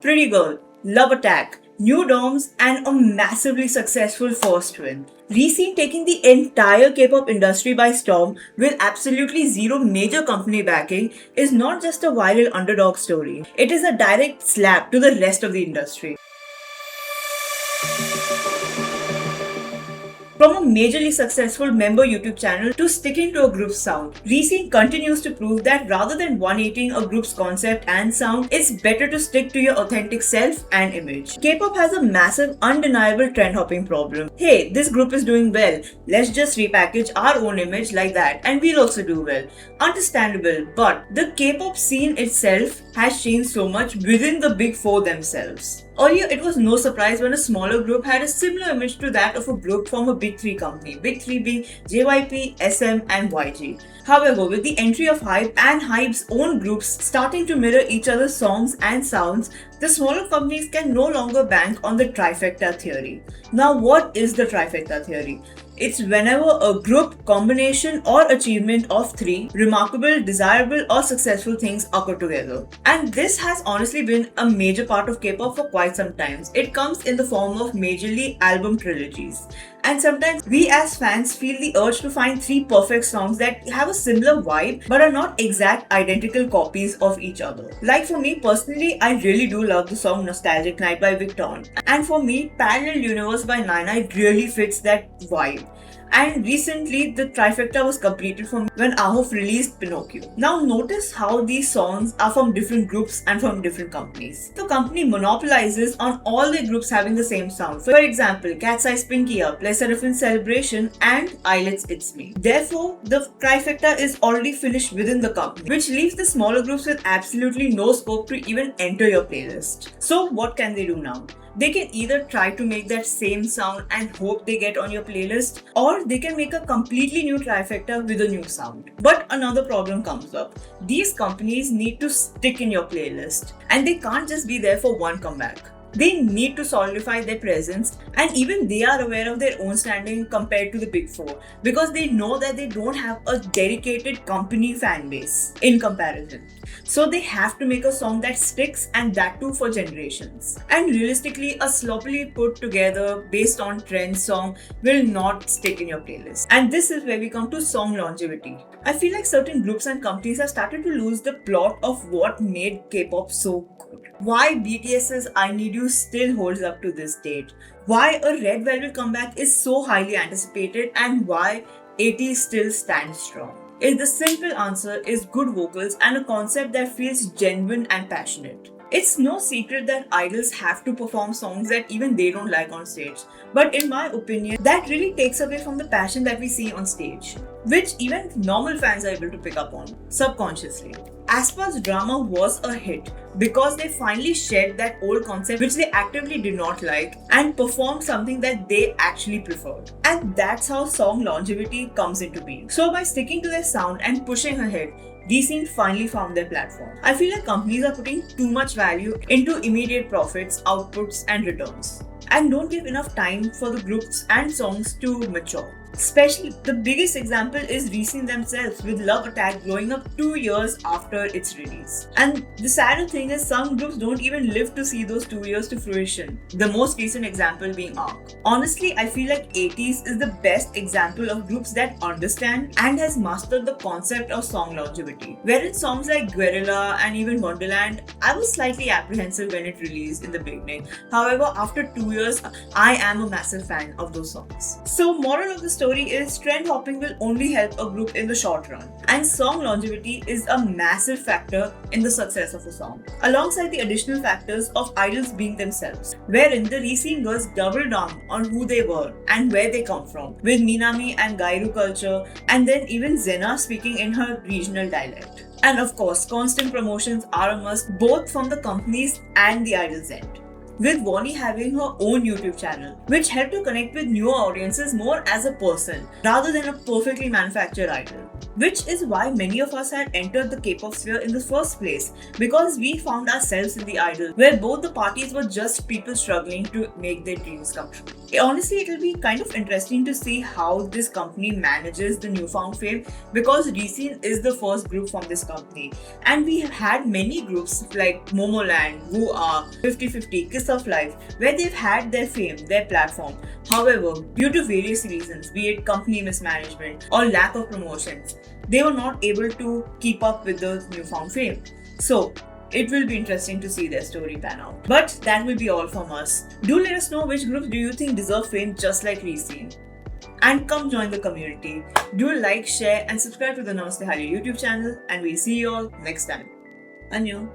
Pretty Girl, Love Attack, new dorms, and a massively successful first win. Recent taking the entire K-pop industry by storm with absolutely zero major company backing is not just a viral underdog story. It is a direct slap to the rest of the industry. From a majorly successful member YouTube channel to sticking to a group's sound, Recent continues to prove that rather than 180ing a group's concept and sound, it's better to stick to your authentic self and image. K-pop has a massive, undeniable trend hopping problem. Hey, this group is doing well, let's just repackage our own image like that and we'll also do well. Understandable, but the K-pop scene itself has changed so much within the big four themselves. Earlier, it was no surprise when a smaller group had a similar image to that of a group from a big three company, big three being JYP, SM and YG. However, with the entry of HYBE and HYBE's own groups starting to mirror each other's songs and sounds, the smaller companies can no longer bank on the trifecta theory. Now, what is the trifecta theory? It's whenever a group, combination or achievement of three remarkable, desirable or successful things occur together. And this has honestly been a major part of K-pop for quite some time. It comes in the form of majorly album trilogies. And sometimes we as fans feel the urge to find three perfect songs that have a similar vibe but are not exact identical copies of each other. Like for me personally, I really do love the song Nostalgic Night by Victon. And for me, Parallel Universe by Nine really fits that vibe. And recently, the trifecta was completed for me when Ahof released Pinocchio. Now notice how these songs are from different groups and from different companies. The company monopolizes on all their groups having the same sound. For example, Cat's Eyes Pinky Up, Les Seraphim Celebration and Islets It's Me. Therefore, the trifecta is already finished within the company, which leaves the smaller groups with absolutely no scope to even enter your playlist. So what can they do now? They can either try to make that same sound and hope they get on your playlist, or they can make a completely new trifecta with a new sound. But another problem comes up. These companies need to stick in your playlist, and they can't just be there for one comeback. They need to solidify their presence, and even they are aware of their own standing compared to the big four because they know that they don't have a dedicated company fan base in comparison. So they have to make a song that sticks, and that too for generations. And realistically, a sloppily put together based on trend song will not stick in your playlist. And this is where we come to song longevity. I feel like certain groups and companies have started to lose the plot of what made K-pop so good. Why BTS's I Need You still holds up to this date. Why a Red Velvet comeback is so highly anticipated, and why 80s still stands strong. The simple answer is good vocals and a concept that feels genuine and passionate. It's no secret that idols have to perform songs that even they don't like on stage. But in my opinion, that really takes away from the passion that we see on stage, which even normal fans are able to pick up on, subconsciously. aespa's Drama was a hit because they finally shed that old concept which they actively did not like and performed something that they actually preferred. And that's how song longevity comes into being. So by sticking to their sound and pushing ahead, Recent finally found their platform. I feel like companies are putting too much value into immediate profits, outputs, and returns, and don't give enough time for the groups and songs to mature. Especially, the biggest example is Recent themselves, with Love Attack growing up 2 years after its release. And the sadder thing is, some groups don't even live to see those 2 years to fruition. The most recent example being ARC. Honestly, I feel like 80s is the best example of groups that understand and has mastered the concept of song longevity. Whereas songs like Guerrilla and even Wonderland, I was slightly apprehensive when it released in the beginning. However, after 2 years, I am a massive fan of those songs. So, moral of the story is trend hopping will only help a group in the short run, and song longevity is a massive factor in the success of a song, alongside the additional factors of idols being themselves, wherein the Recent girls doubled down on who they were and where they come from, with Minami and Gairu culture, and then even Zena speaking in her regional dialect. And of course, constant promotions are a must both from the companies and the idols' end, with Wonnie having her own YouTube channel, which helped to connect with newer audiences more as a person rather than a perfectly manufactured idol. Which is why many of us had entered the K-pop sphere in the first place, because we found ourselves in the idol, where both the parties were just people struggling to make their dreams come true. Honestly, it'll be kind of interesting to see how this company manages the newfound fame, because Reseen is the first group from this company. And we have had many groups like Momoland, Woo Ah, 50/50, Kiss of Life, where they've had their fame, their platform. However, due to various reasons, be it company mismanagement or lack of promotions, they were not able to keep up with the newfound fame. So, it will be interesting to see their story pan out. But that will be all from us. Do let us know which groups do you think deserve fame just like Reseen. And come join the community. Do like, share, and subscribe to the Namaste Hali YouTube channel, and we'll see you all next time. Annyeong.